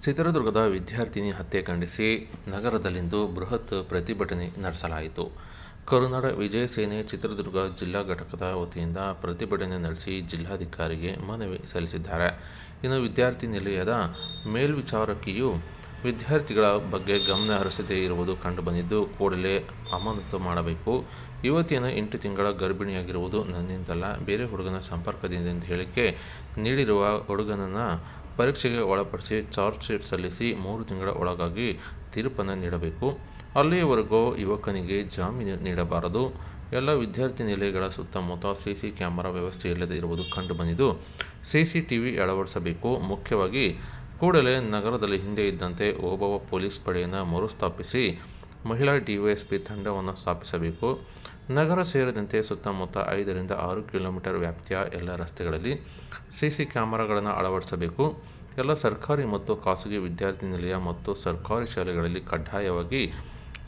ಚಿತ್ರದುರ್ಗದ ವಿದ್ಯಾರ್ಥಿನಿ ಹತ್ಯೆ ಖಂಡಿಸಿ ನಗರದಲ್ಲಿಂದು ಬೃಹತ್ ಪ್ರತಿಭಟನೆ ನಡೆಸಲಾಯಿತು. ಕರುನಾಡ ವಿಜಯ ಸೇನೆ ಚಿತ್ರದುರ್ಗ ಜಿಲ್ಲಾ ಘಟಕದ ವತಿಯಿಂದ ಪ್ರತಿಭಟನೆ ನಡೆಸಿ ಜಿಲ್ಲಾಧಿಕಾರಿಗೆ ಮನವಿ ಸಲ್ಲಿಸಿದ್ದಾರೆ. ಇನ್ನು ವಿದ್ಯಾರ್ಥಿ ನಿಲಯದ ಮೇಲ್ವಿಚಾರಕಿಯು ವಿದ್ಯಾರ್ಥಿಗಳ ಬಗ್ಗೆ ಗಮನ ಹರಿಸದೇ ಇರುವುದು ಕಂಡುಬಂದಿದ್ದು, ಕೂಡಲೇ ಅಮಾನತು ಮಾಡಬೇಕು. ಯುವತಿಯನ್ನು 8 ತಿಂಗಳ ಗರ್ಭಿಣಿಯಾಗಿರುವುದು ನನ್ನಿಂದಲ್ಲ, ಬೇರೆ ಹುಡುಗನ ಸಂಪರ್ಕದಿಂದ ಎಂದು ಹೇಳಿಕೆ ನೀಡಿರುವ ಹುಡುಗನನ್ನು ಪರೀಕ್ಷೆಗೆ ಒಳಪಡಿಸಿ ಚಾರ್ಜ್ ಶೀಟ್ ಸಲ್ಲಿಸಿ 3 ತಿಂಗಳ ಒಳಗಾಗಿ ತೀರ್ಪನ್ನು ನೀಡಬೇಕು. ಅಲ್ಲಿಯವರೆಗೂ ಯುವಕನಿಗೆ ಜಾಮೀನು ನೀಡಬಾರದು. ಎಲ್ಲ ವಿದ್ಯಾರ್ಥಿ ನಿಲಯಗಳ ಸುತ್ತಮುತ್ತ ಸಿಸಿ ಕ್ಯಾಮೆರಾ ವ್ಯವಸ್ಥೆ ಇಲ್ಲದೆ ಇರುವುದು ಕಂಡುಬಂದಿದ್ದು, ಸಿಸಿಟಿವಿ ಅಳವಡಿಸಬೇಕು. ಮುಖ್ಯವಾಗಿ ಕೂಡಲೇ ನಗರದಲ್ಲಿ ಹಿಂದೆ ಇದ್ದಂತೆ ಓಬವ್ವ ಪೊಲೀಸ್ ಪಡೆಯನ್ನು ಮರುಸ್ಥಾಪಿಸಿ ಮಹಿಳಾ ಡಿವೈಎಸ್ಪಿ ತಂಡವನ್ನು ಸ್ಥಾಪಿಸಬೇಕು. ನಗರ ಸೇರಿದಂತೆ ಸುತ್ತಮುತ್ತ 5 ರಿಂದ 6 ಕಿಲೋಮೀಟರ್ ವ್ಯಾಪ್ತಿಯ ಎಲ್ಲ ರಸ್ತೆಗಳಲ್ಲಿ ಸಿಸಿ ಕ್ಯಾಮೆರಾಗಳನ್ನು ಅಳವಡಿಸಬೇಕು. ಎಲ್ಲ ಸರ್ಕಾರಿ ಮತ್ತು ಖಾಸಗಿ ವಿದ್ಯಾರ್ಥಿ ನಿಲಯ ಮತ್ತು ಸರ್ಕಾರಿ ಶಾಲೆಗಳಲ್ಲಿ ಕಡ್ಡಾಯವಾಗಿ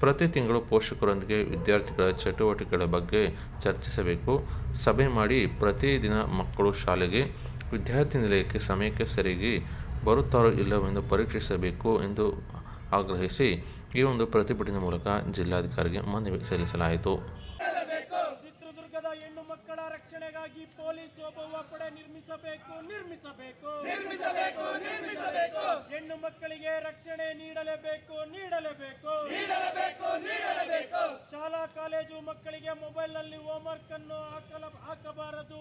ಪ್ರತಿ ತಿಂಗಳು ಪೋಷಕರೊಂದಿಗೆ ವಿದ್ಯಾರ್ಥಿಗಳ ಚಟುವಟಿಕೆಗಳ ಬಗ್ಗೆ ಚರ್ಚಿಸಬೇಕು. ಸಭೆ ಮಾಡಿ ಪ್ರತಿದಿನ ಮಕ್ಕಳು ಶಾಲೆಗೆ, ವಿದ್ಯಾರ್ಥಿ ನಿಲಯಕ್ಕೆ ಸಮಯಕ್ಕೆ ಸರಿಯಾಗಿ ಬರುತ್ತಾರೋ ಇಲ್ಲವೆಂದು ಪರೀಕ್ಷಿಸಬೇಕು ಎಂದು ಆಗ್ರಹಿಸಿ ಈ ಒಂದು ಪ್ರತಿಭಟನೆ ಮೂಲಕ ಜಿಲ್ಲಾಧಿಕಾರಿಗೆ ಮನವಿ ಸಲ್ಲಿಸಲಾಯಿತು. ಚಿತ್ರದುರ್ಗದ ಹೆಣ್ಣು ಮಕ್ಕಳ ರಕ್ಷಣೆಗಾಗಿ ಪೊಲೀಸ್ ಓಬವ್ವ ಪಡೆ ನಿರ್ಮಿಸಬೇಕು. ಹೆಣ್ಣು ಮಕ್ಕಳಿಗೆ ರಕ್ಷಣೆ ನೀಡಲೇಬೇಕು. ಶಾಲಾ ಕಾಲೇಜು ಮಕ್ಕಳಿಗೆ ಮೊಬೈಲ್ ನಲ್ಲಿ ಹೋಮ್ವರ್ಕ್ ಅನ್ನು ಹಾಕಬಾರದು.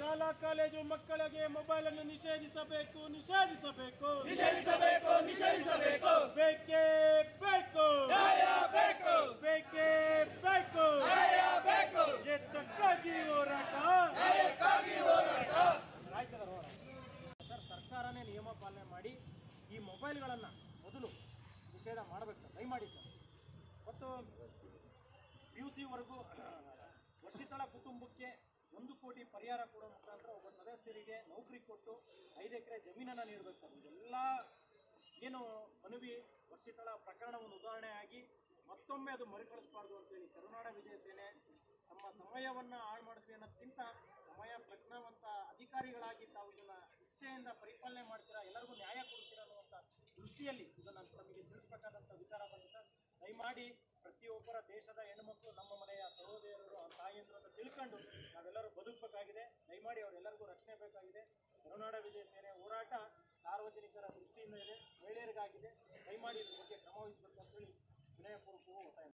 ಶಾಲಾ ಕಾಲೇಜು ಮಕ್ಕಳಿಗೆ ಮೊಬೈಲ್ ಅನ್ನು ನಿಷೇಧಿಸಬೇಕು. ಬೇಕೇ ಬೇಕು. ಎತ್ತಕ್ಕಾಗಿ ಹೋರಾಟ. ಸರ್, ಸರ್ಕಾರನೇ ನಿಯಮ ಪಾಲನೆ ಮಾಡಿ ಈ ಮೊಬೈಲ್ಗಳನ್ನು ಮೊದಲು ನಿಷೇಧ ಮಾಡಬೇಕು. ದಯಮಾಡಿ ಸರ್. ಮತ್ತು PUC ವರೆಗೂ ವರ್ಷಿತಳ ಕುಟುಂಬಕ್ಕೆ 1 ಕೋಟಿ ಪರಿಹಾರ ಕೊಡೋ ಮುಖಾಂತರ ಒಬ್ಬ ಸದಸ್ಯರಿಗೆ ನೌಕರಿ ಕೊಟ್ಟು 5 ಎಕರೆ ಜಮೀನನ್ನು ನೀಡಬೇಕು ಸರ್. ಇದೆಲ್ಲ ಏನು ಮನವಿ ವರ್ಷಿತಳ ಪ್ರಕರಣವನ್ನು ಉದಾಹರಣೆಯಾಗಿ ಮತ್ತೊಮ್ಮೆ ಅದು ಮರುಕಳಿಸಬಾರ್ದು ಅಂತೇಳಿ ಕರುನಾಡ ವಿಜಯ ಸೇನೆ ತಮ್ಮ ಸಮಯವನ್ನು ಹಾಳು ಮಾಡಿದ್ವಿ ಅನ್ನೋದಕ್ಕಿಂತ ಸಮಯ ಪ್ರಜ್ಞಾವಂತ ಅಧಿಕಾರಿಗಳಾಗಿ ತಾವು ಇದನ್ನು ನಿಷ್ಠೆಯಿಂದ ಪರಿಪಾಲನೆ ಮಾಡ್ತೀರಾ, ಎಲ್ಲರಿಗೂ ನ್ಯಾಯ ಕೊಡ್ತೀರಾ ಅನ್ನುವಂಥ ದೃಷ್ಟಿಯಲ್ಲಿ ಇದನ್ನು ನಮಗೆ ತಿಳಿಸಬೇಕಾದಂಥ ವಿಚಾರ ಬಂದಿದೆ. ದಯಮಾಡಿ ಪ್ರತಿಯೊಬ್ಬರ ದೇಶದ ಹೆಣ್ಣುಮಕ್ಕಳು ನಮ್ಮ ಮನೆಯ ಸಹೋದರರು ತಾಯಿಯಂದ್ರು ಅಂತ ತಿಳ್ಕೊಂಡು ನಾವೆಲ್ಲರೂ ಬದುಕಬೇಕಾಗಿದೆ. ದಯಮಾಡಿ ಅವರೆಲ್ಲರಿಗೂ ರಕ್ಷಣೆ ಬೇಕಾಗಿದೆ. ಕರುನಾಡ ವಿಜಯ ಸೇನೆ ಹೋರಾಟ ಸಾರ್ವಜನಿಕರ ದೃಷ್ಟಿಯಿಂದ ಇದೆ, ಮಹಿಳೆಯರಿಗಾಗಿದೆ. ದಯಮಾಡಿ ಇದ್ರ ಬಗ್ಗೆ ಕ್ರಮ ವಹಿಸಬೇಕು ಅಂತೇಳಿ ವಿನಯಪೂರ್ವಕವೂ ಒತ್ತಾಯ.